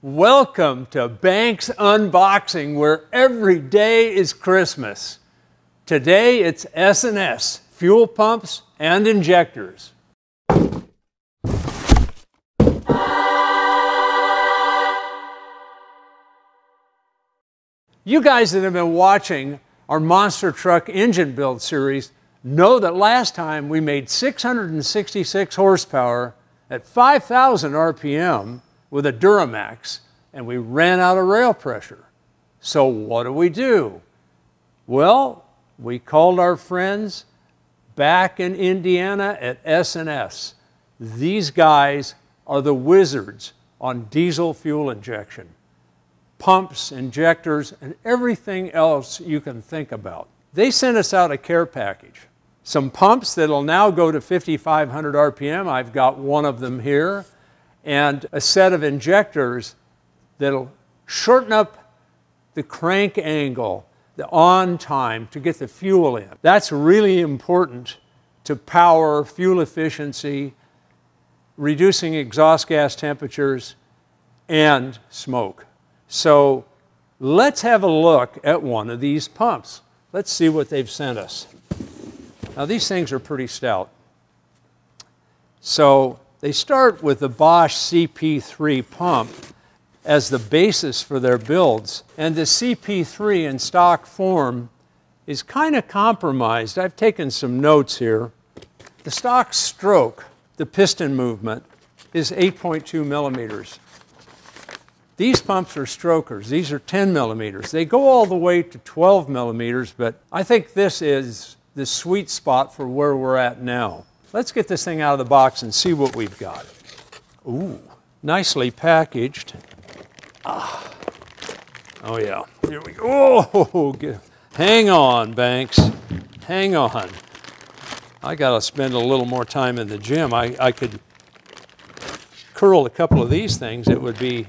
Welcome to Banks Unboxing, where every day is Christmas. Today it's S&S, fuel pumps and injectors. You guys that have been watching our monster truck engine build series know that last time we made 666 horsepower at 5,000 RPM with a Duramax, and we ran out of rail pressure. So what do? Well, we called our friends back in Indiana at S&S. These guys are the wizards on diesel fuel injection. Pumps, injectors, and everything else you can think about. They sent us out a care package. Some pumps that'll now go to 5,500 RPM. I've got one of them here. And a set of injectors that'll shorten up the crank angle, the on time to get the fuel in. That's really important to power, fuel efficiency, reducing exhaust gas temperatures, and smoke. So let's have a look at one of these pumps. Let's see what they've sent us. Now these things are pretty stout. So they start with the Bosch CP3 pump as the basis for their builds. And the CP3 in stock form is kind of compromised. I've taken some notes here. The stock stroke, the piston movement, is 8.2 millimeters. These pumps are strokers. These are 10 millimeters. They go all the way to 12 millimeters, but I think this is the sweet spot for where we're at now. Let's get this thing out of the box and see what we've got. Ooh, nicely packaged. Oh yeah, here we go. Oh, hang on, Banks, hang on. I gotta spend a little more time in the gym. I could curl a couple of these things. It would be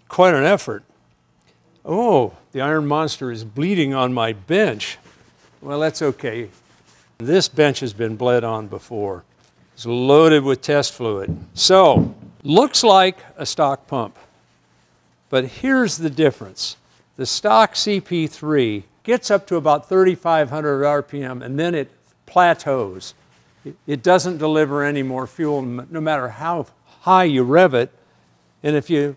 quite an effort. Oh, the Iron Monster is bleeding on my bench. Well, that's okay. This bench has been bled on before. It's loaded with test fluid. So, looks like a stock pump. But here's the difference. The stock CP3 gets up to about 3,500 RPM and then it plateaus. It doesn't deliver any more fuel no matter how high you rev it. And if you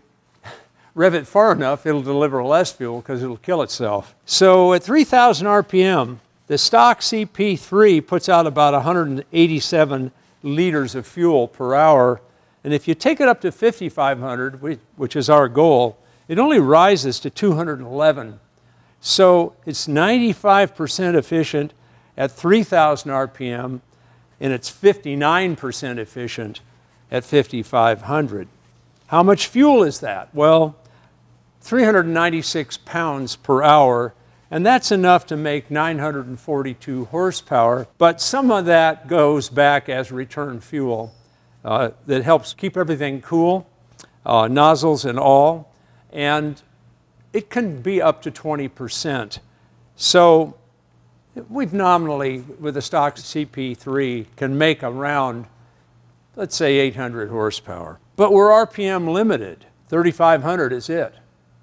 rev it far enough, it'll deliver less fuel because it'll kill itself. So at 3,000 RPM, the stock CP3 puts out about 187 liters of fuel per hour. And if you take it up to 5,500, which is our goal, it only rises to 211. So it's 95% efficient at 3,000 RPM, and it's 59% efficient at 5,500. How much fuel is that? Well, 396 pounds per hour, and that's enough to make 942 horsepower, but some of that goes back as return fuel that helps keep everything cool, nozzles and all, and it can be up to 20%. So we've nominally, with the stock CP3, can make around, let's say, 800 horsepower. But we're RPM limited. 3,500 is it.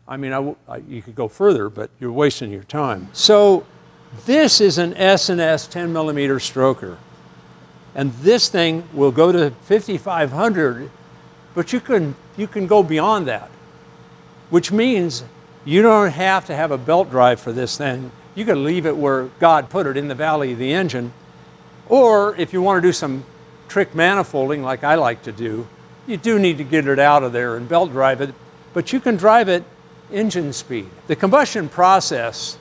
I mean, you could go further, but you're wasting your time. So this is an S&S 10 millimeter stroker. And this thing will go to 5,500, but you can go beyond that, which means you don't have to have a belt drive for this thing. You can leave it where God put it, in the valley of the engine. Or if you want to do some trick manifolding like I like to do, you do need to get it out of there and belt drive it, but you can drive it engine speed. The combustion process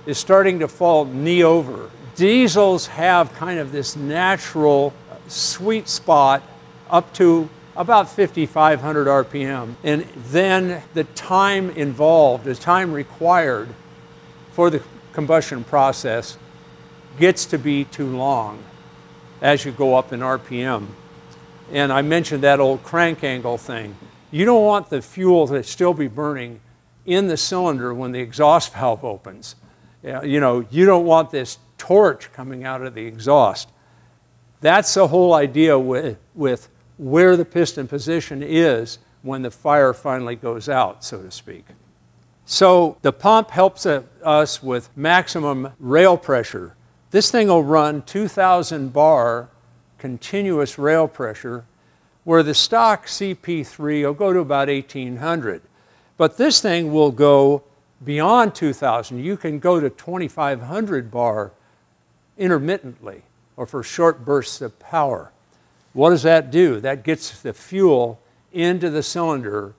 is starting to fall knee over. Diesels have kind of this natural sweet spot up to about 5,500 RPM. And then the time involved, the time required for the combustion process gets to be too long as you go up in RPM. And I mentioned that old crank angle thing. You don't want the fuel to still be burning in the cylinder when the exhaust valve opens. You know, you don't want this torch coming out of the exhaust. That's the whole idea with where the piston position is when the fire finally goes out, so to speak. So the pump helps us with maximum rail pressure. This thing will run 2,000 bar continuous rail pressure, where the stock CP3 will go to about 1,800. But this thing will go beyond 2,000. You can go to 2,500 bar intermittently, or for short bursts of power. What does that do? That gets the fuel into the cylinder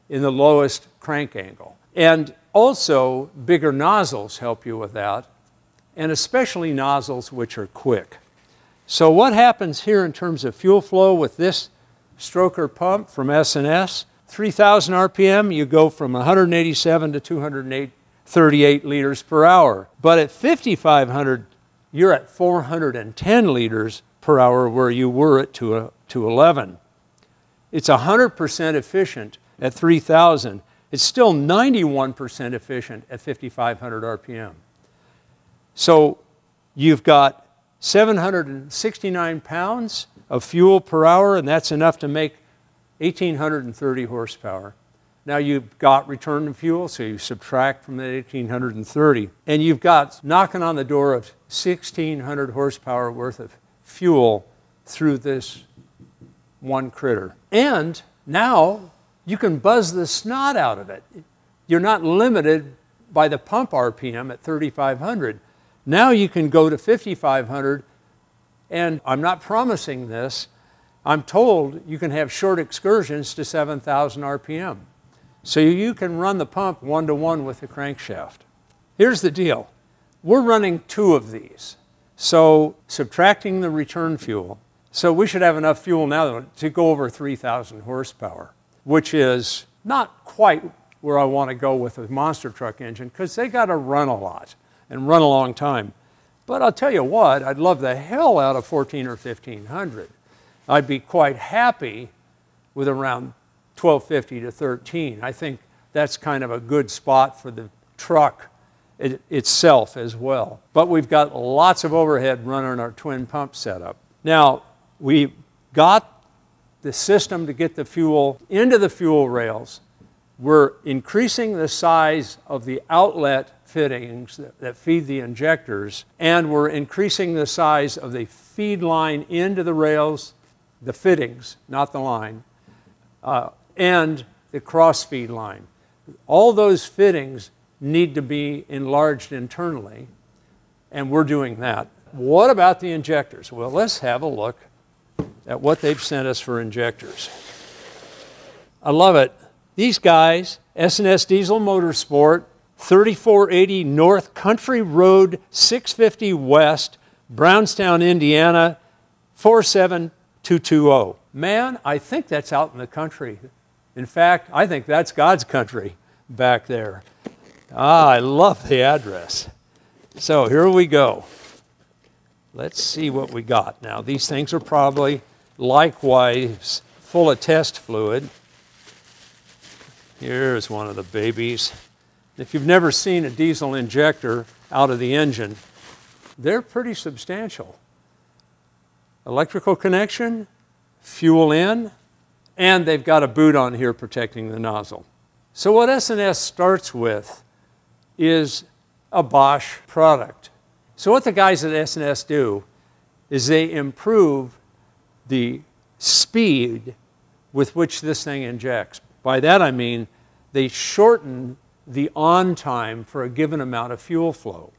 in the lowest crank angle. And also, bigger nozzles help you with that, and especially nozzles which are quick. So what happens here in terms of fuel flow with this stroker pump from S&S? 3,000 RPM, you go from 187 to 238 liters per hour. But at 5,500, you're at 410 liters per hour, where you were at 211. It's 100% efficient at 3,000. It's still 91% efficient at 5,500 RPM. So you've got 769 pounds of fuel per hour, and that's enough to make 1,830 horsepower. Now you've got return to fuel, so you subtract from that 1,830, and you've got knocking on the door of 1,600 horsepower worth of fuel through this one critter. And now you can buzz the snot out of it. You're not limited by the pump RPM at 3,500. Now you can go to 5,500, and I'm not promising this. I'm told you can have short excursions to 7,000 RPM. So you can run the pump one-to-one with the crankshaft. Here's the deal. We're running 2 of these. So subtracting the return fuel, so we should have enough fuel now to go over 3,000 horsepower, which is not quite where I want to go with a monster truck engine, because they got to run a lot and run a long time. But I'll tell you what, I'd love the hell out of 1,400 or 1,500. I'd be quite happy with around 1,250 to 13. I think that's kind of a good spot for the truck itself as well. But we've got lots of overhead running our twin pump setup. Now, we got the system to get the fuel into the fuel rails. We're increasing the size of the outlet fittings that feed the injectors, and we're increasing the size of the feed line into the rails, the fittings, not the line, and the cross feed line. All those fittings need to be enlarged internally, and we're doing that. What about the injectors? Well, let's have a look at what they've sent us for injectors. I love it. These guys, S&S Diesel Motorsport, 3480 North Country Road 650 West, Brownstown, Indiana, 47220. Man, I think that's out in the country. In fact, I think that's God's country back there. Ah, I love the address. So here we go. Let's see what we got. Now, these things are probably likewise full of test fluid. Here's one of the babies. If you've never seen a diesel injector out of the engine, they're pretty substantial. Electrical connection, fuel in, and they've got a boot on here protecting the nozzle. So what S&S starts with is a Bosch product. So what the guys at S&S do is they improve the speed with which this thing injects. By that I mean they shorten the on time for a given amount of fuel flow.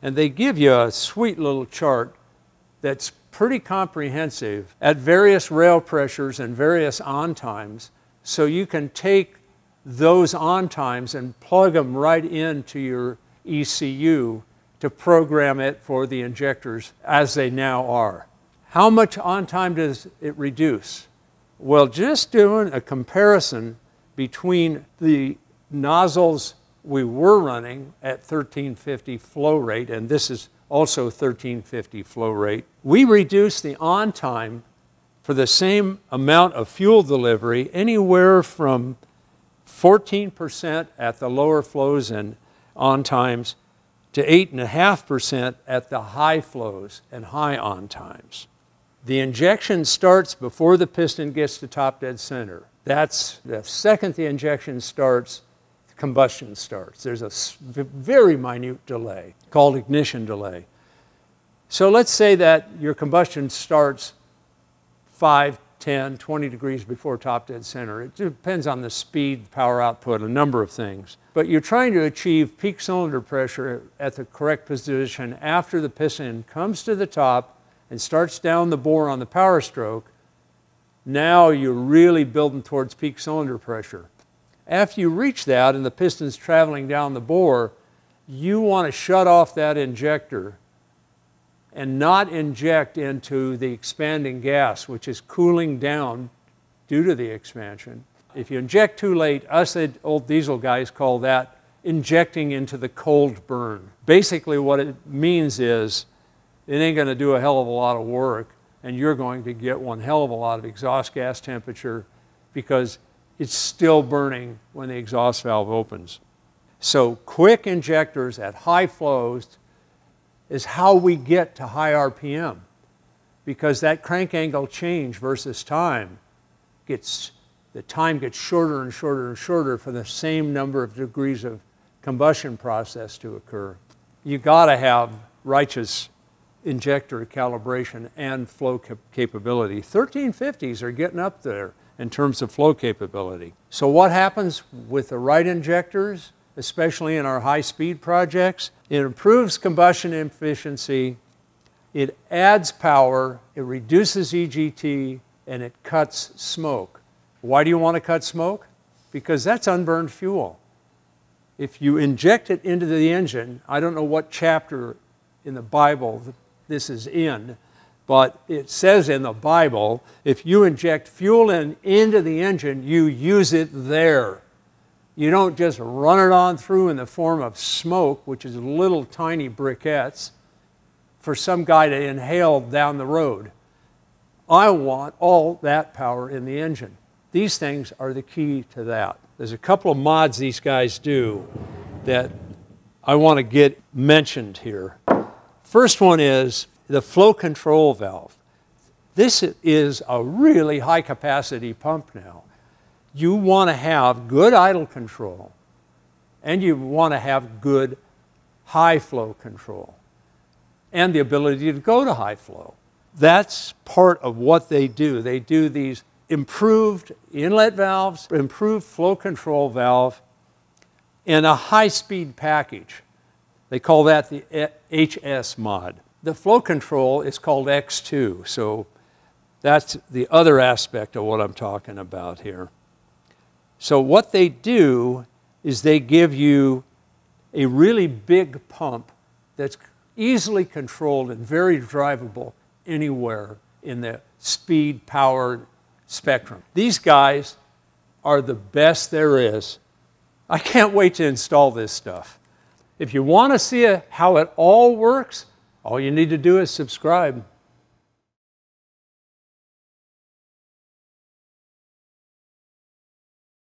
And they give you a sweet little chart that's pretty comprehensive at various rail pressures and various on times, so you can take those on times and plug them right into your ECU to program it for the injectors as they now are. How much on time does it reduce? Well, just doing a comparison between the nozzles we were running at 1350 flow rate, and this is also 1350 flow rate, we reduced the on time for the same amount of fuel delivery anywhere from 14% at the lower flows and on times to 8.5% at the high flows and high on times. The injection starts before the piston gets to top dead center. That's the second the injection starts, combustion starts. There's a very minute delay called ignition delay. So let's say that your combustion starts 5, 10, 20 degrees before top dead center. It depends on the speed, power output, a number of things. But you're trying to achieve peak cylinder pressure at the correct position after the piston comes to the top and starts down the bore on the power stroke. Now you're really building towards peak cylinder pressure. After you reach that and the piston's traveling down the bore, you want to shut off that injector and not inject into the expanding gas, which is cooling down due to the expansion. If you inject too late, us old diesel guys call that injecting into the cold burn. Basically what it means is it ain't going to do a hell of a lot of work, and you're going to get one hell of a lot of exhaust gas temperature because it's still burning when the exhaust valve opens. So quick injectors at high flows is how we get to high RPM, because that crank angle change versus time the time gets shorter and shorter and shorter for the same number of degrees of combustion process to occur. You got to have righteous injector calibration and flow capability. 1350s are getting up there in terms of flow capability. So what happens with the right injectors, especially in our high-speed projects? It improves combustion efficiency, it adds power, it reduces EGT, and it cuts smoke. Why do you want to cut smoke? Because that's unburned fuel. If you inject it into the engine, I don't know what chapter in the Bible this is in, but it says in the Bible, if you inject fuel into the engine, you use it there. You don't just run it on through in the form of smoke, which is little tiny briquettes, for some guy to inhale down the road. I want all that power in the engine. These things are the key to that. There's a couple of mods these guys do that I want to get mentioned here. First one is the flow control valve. This is a really high capacity pump now. You want to have good idle control, and you want to have good high flow control, and the ability to go to high flow. That's part of what they do. They do these improved inlet valves, improved flow control valve, and a high-speed package. They call that the HS mod. The flow control is called X2, so that's the other aspect of what I'm talking about here. So what they do is they give you a really big pump that's easily controlled and very drivable anywhere in the speed, power spectrum. These guys are the best there is. I can't wait to install this stuff. If you want to see how it all works, all you need to do is subscribe.